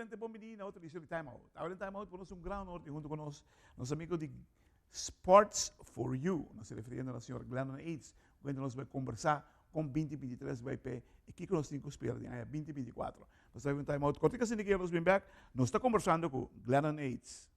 Excelente, bom menino, outra edição de TimeOut. Agora em TimeOut, por nós um grande norte junto com nosso amigo de Sports for You, nos referindo ao senhor Glennon Eights, onde nós vamos conversar com 2023 vai ter e que nós temos que esperar de 2024. Nós estamos em TimeOut. Quando que se nós bem back, nós estamos conversando com Glennon Eights.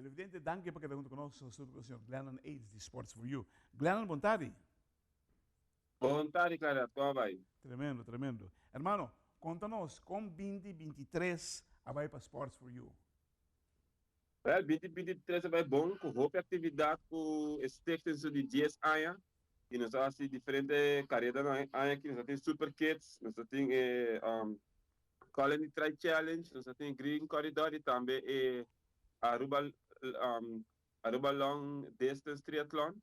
Evidente, danke para cada um conosco, o senhor Glennon Eights de Sports for You. Glennon, boa tarde. Boa tarde, Claret, como vai? Tremendo, tremendo. Hermano, conta-nos, com 2023 vai para Sports for You. 2023 vai bom, com roupa atividade, com expectativa de 10 anos, e nós temos diferentes carreiras aqui, nós temos Super Kids, nós temos Colony Try Challenge, nós temos Green Corridor e também Aruba, Aruba Long Distance Triathlon.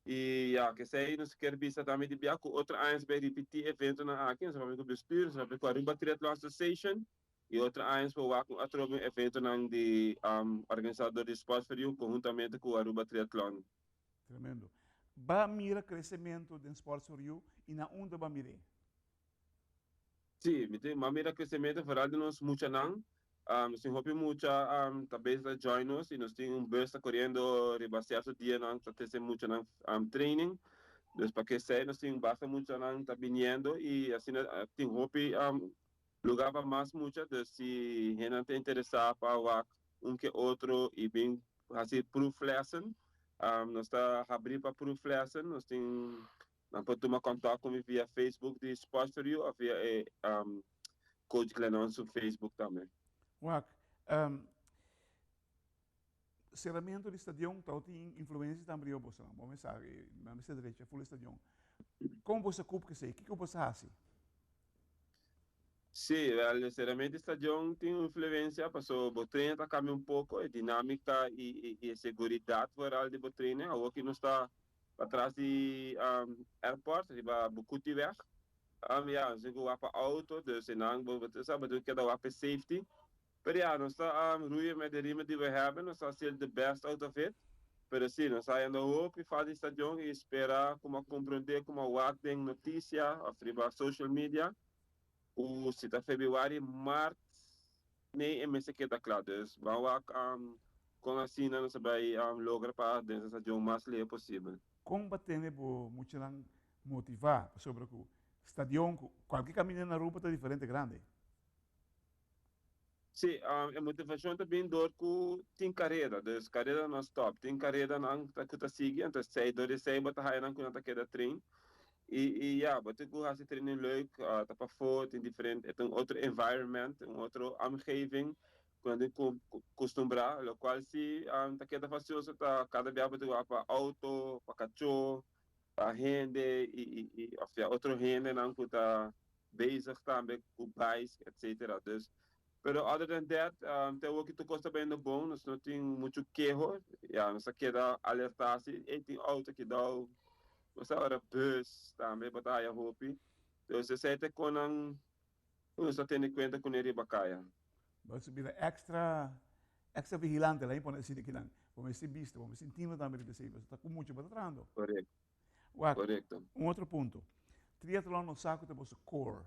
E que sei, nós queremos ver também de biaha, com outra anos vai repetir evento aqui, nós vamos com o Bestur, nós vamos com a Aruba Triathlon Association, e outra anos vai com outro evento de organizador de Sports for You, conjuntamente com a Aruba Triathlon. Tremendo. Vai mirar crescimento de Sports for You e na onde vai mirar? Sim, mas mira crescimento fora de nós muito não. Nós temos muito talvez a join nós e nós temos bursa correndo rebaseado dia não está tendo muito não training. Então para que sei nós temos bastante muito não está vindo e assim tem hope lugar para mais muito de se gente está interessado para que outro e bem assim proof lesson. Nós está abrir para proof lesson, nós temos não pode tomar contato comigo via Facebook de Sports for You ou via Coach Glennon no Facebook também. Wak, serramento de estadião tem influência também ao bolso. Vamos pensar, na minha direita, full estadião. Como você cumpre isso? O que você faz? Sim, o serramento de estadião tem influência, passou o treino está cambiando pouco, a dinâmica e segurança geral de treino, algo que não está atrás de airport, riba buku ti weg. Ze go wapa auto, dus in aanbod, bedoel ik dat wapa safety. Maar ja, dan staat roeien met de riemen die we hebben, dan staat still the best out of it. Pero sim, nós ainda hope faz estadião e espera como compreender como wat tem notícia, a friba social media. O cita februário, março, nem é mês que tá claro. Dus vamos com assim nós vai lograr para dentro estadião mais leve possível. Como bater muito motivar sobre o estadião, qualquer caminho na rua está diferente, grande. Sim, a motivação também dor com tem carreira, dus carreira não stop, tem carreira não tá que tá seguindo, então sei dor e sei bota aí não quando tá queda trein e bota que o treino leuk, tá para fora, tem diferente, é um outro environment, outro omgeving quando costumbrar, o qual se tá queda fácil tá cada dia bota para auto, para cachorro, para rende e outro rende não que tá bezig também com bikes, etc. Dus, pero other than that, tem o que tu gosta bem no bom, nós não tem muito queijo, ja, nós queda alertar se tem auto que dá, nós agora bus também, batalha hopi. Então, se você tem com nós tem em conta com ele bacaia. Você vira extra vigilante lá, impõe assim que não, como esse visto, como esse time também de você está com muito batrando. Correto, Uac, correto. outro ponto. Triatlon no saco de você core.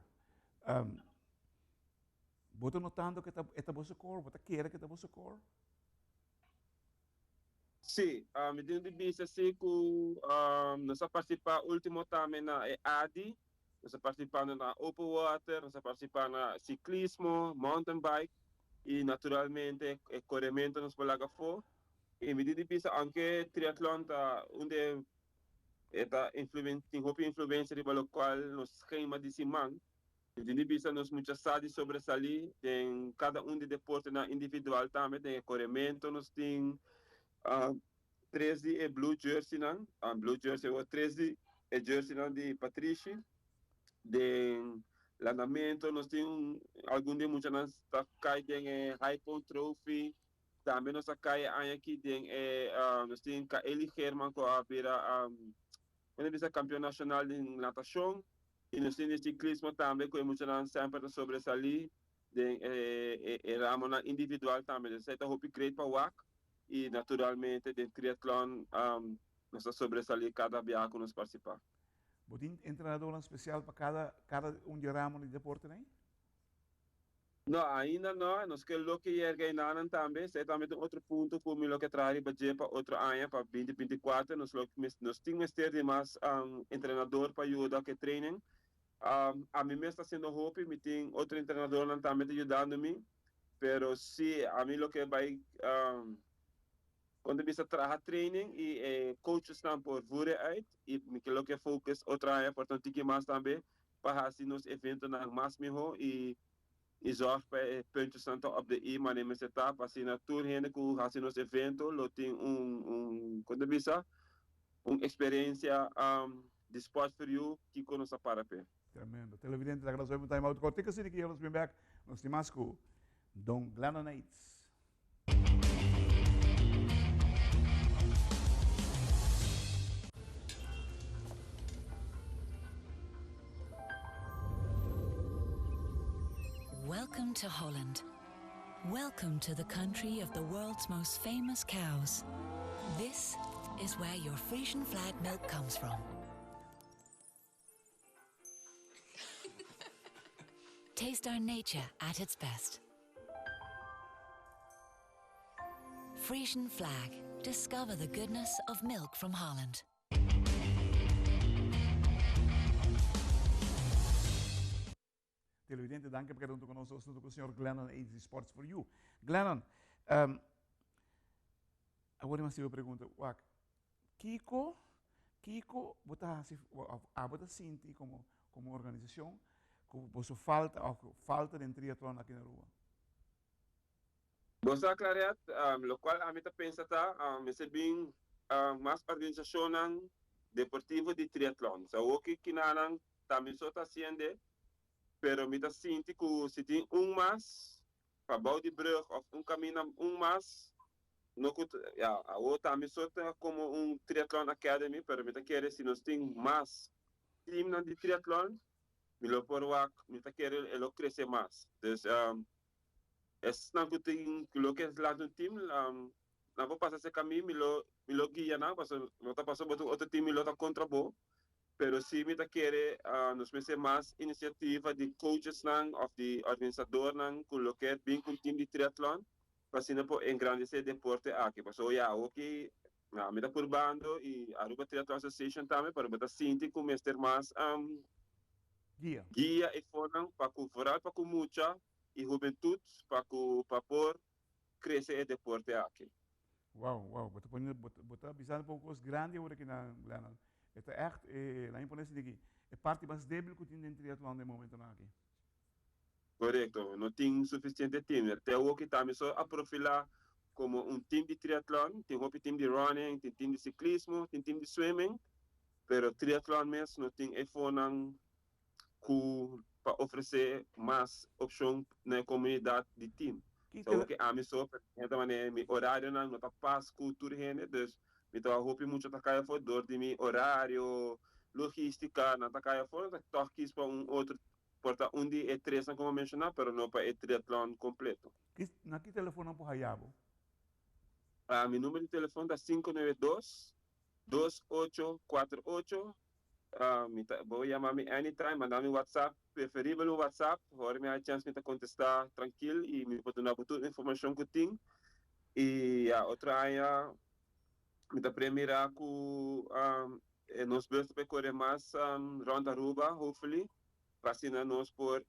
Você notando que está você core, você quer que está você core? Sim, me dentro de vista assim que nós participar último também na ADI, nós participando na open water, nós participando na ciclismo, mountain bike e naturalmente corrimento nos polaga fora. E me dentro de vista anche triathlon tá onde está influência de pelo qual nos esquema de simão. Me dentro de vista nós muitas sabe sobresalir em cada de deporte na individual também, tem corrimento, nós tem 13 é blue jersey não, blue jersey o 13 é jersey não de Patricia, de lançamento nós tem algum de muitas nós tá cai de high point trophy, também nós cai aqui de nós tem Eli Herman com a beira quando ele é campeão nacional de natação e nós tem ciclismo também com muitas nós sempre sobresalir de ramo individual também, isso é hope great para WAC e naturalmente de triatlon nós sobresalir cada biaha que nós participar. Você tem treinador especial para cada de ramo de deporte, né? Não, ainda não, nós queremos que ergueinan também, certamente outro ponto que me que trazer para outro ano para 2024, nós temos que ter mais treinador para ajudar que treinem. A mim está sendo hope, me tem outro treinador também ajudando-me, pero se a mim o que vai quando você trabalha training e coaches estão por uit e me que que focus outra área portanto que mais também para assim nos eventos mais melhor e zorg para pontos tanto op de i maar nemen ze tap assim na tour heen que assim nos eventos lo tem quando você experiência de sport for you que conosco para pé. Tremendo. Televidente, agradecemos muito TimeOut. Cortica se que eu nos bem back, nos temos com Don Glennon Eights. Welcome to Holland. Welcome to the country of the world's most famous cows. This is where your Frisian flag milk comes from. Taste our nature at its best. Frisian flag. Discover the goodness of milk from Holland. Televidente, danke por estar conosco com o senhor Glennon Eights Sports for You. Glennon, agora uma pergunta. Kiko, você sente como organização que você falta de triatlon aqui na rua? Você Claret, lo qual a mim pensa é bem mais organização deportiva de triatlon. So o que nanan também só está sendo pero me sinto que se tem mais para bouw de brug of caminho mais no que a outra me só como triathlon academy pero me querer se nós tem mais time de triathlon me lo por wak me querer elo crescer mais dus não que tem lo que é lá do time não vou passar esse caminho me lo guia não porque não tá passando outro time me lo tá contra bo pero se me querer nos meses mais iniciativa de coaches of de organizador que lo que é bem com time de triatlon para se não engrandecer deporte aqui porque já aqui me tá por bando e a Aruba Triathlon Association também para botar sinti com mestre mais guia e foram para foral para mucha e juventude para por crescer o deporte aqui. Wow, botar visando poucos grande agora aqui na Glennon. Esta é echt, la imponência de que é parte mais débil que tem dentro do triatlon no momento aqui. Correto, não tem suficiente time. Até o que também só a profilar como time de triatlon, tem um time de running, tem time de ciclismo, tem time de swimming, pero triatlon mesmo não tem para oferecer mais opção na comunidade de time. Então, que a mim só, de maneira, meu horário não está paz cultura rende, então eu hope muito a caia for dor de meu horário, logística, não tá caia for, tá quis para outro, porta onde é três, como mencionar, pero não para é triatlon completo. Na que telefone por Hayabo? Meu número de telefone é 592-2848. Vou chamar-me anytime, mandar-me WhatsApp, preferível no WhatsApp, agora me a chance de contestar tranquilo e me pode dar toda a informação que eu tenho. E a outra área, me dá primeira com nós vamos para correr mais ronda Aruba, hopefully, para assim nós por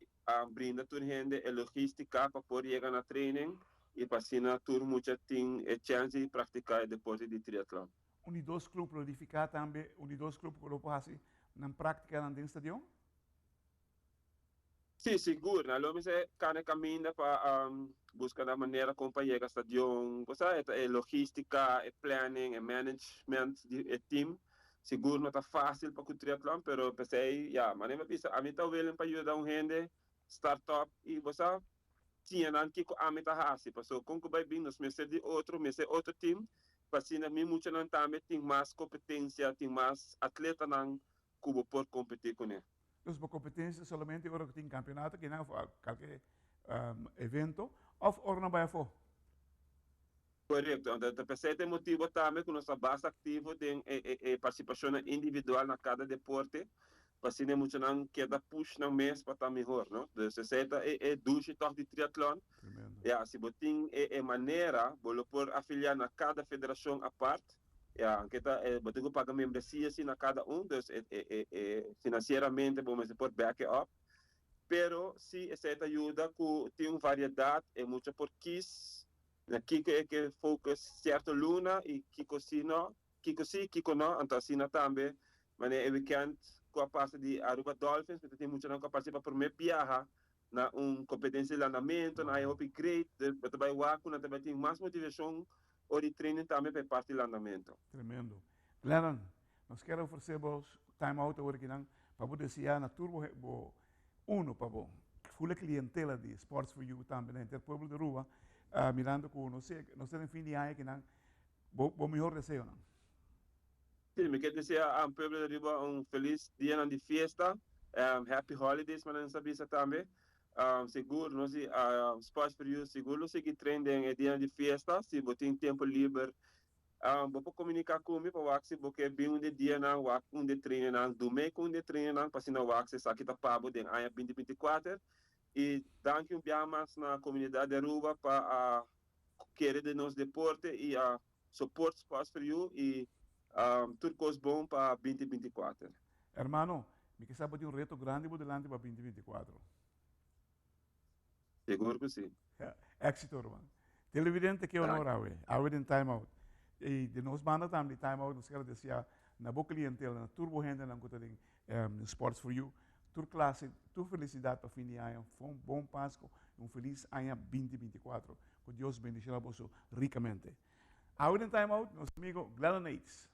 brindar tudo rende a logística para poder chegar na training e para assim tudo muita tem a chance de praticar deporte de triatlon. Unidos club prolificar também, unidos club que eu assim na prática no estadião? Sim, seguro. Nós vamos caminhar para buscar a maneira como para chegar ao estadião. Você é logística, é planning, é management, é time. Seguro não está fácil para o triatlon, mas pensei, mas eu penso, a mim está willing para ajudar gente, startup, e você tinha não que a mim está fácil. Porque como vai vir, nós me de outro time, para assim, a mim muito não também tem mais competência, tem mais atleta não que por competir com ele. Então, a competência somente agora que tem campeonato, que não qualquer evento, ou não vai for? Correto. Então, o motivo também que nossa base ativa tem participação individual na cada deporte, para assim muito não queda push no mês para estar melhor, não? Então, é duas toques de triatlon. Se botin maneira, vou por afiliar na cada federação à parte. Botin paga membresia assim na cada então financeiramente vamos por backup. Pero se essa ajuda que tem uma variedade, é muito por quis. Aqui que focus certo luna e Kiko sino, Kiko sim, Kiko não, então assim também, mas é weekend com a parte de Aruba Dolphins, mas tem muito não que participa por me biaha na competência de andamento, na upgrade, mas também o também tem mais motivação ou de treino também para parte do andamento. Tremendo. Glennon, nós queremos oferecer TimeOut agora que não para poder ser na turbo para full clientela de Sports for You também, né, o povo de Aruba. Mirando com nós temos fim de ano que não o melhor desejo não. Sim, me quer dizer ao povo de Aruba feliz dia de festa, happy holidays, mas não sabia também. Seguro, nós Sports for You seguro seguir trending é dia de festa, se você tem tempo livre, vou comunicar comigo para o porque bem de dia não, de treino não, domingo de treino não, para se não o aqui tá pago de ano 2024. E danke mais na comunidade de Aruba para querer de nos deporte e a support Sports for You e tudo coisa bom para 2024. Hermano, me que sabe de reto grande por delante para 2024. Seguro que sim. Éxito, hermano. Televidente que honor a em TimeOut. E de nós banda também TimeOut, nós queremos dizer na boa clientela, na turbo gente na conta de Sports for You. Tur classe, tur felicidade para fim de ano, um bom Páscoa, feliz ano 2024. Que Deus bendiga você ricamente. Agora em TimeOut, nosso amigo Glennon Eights.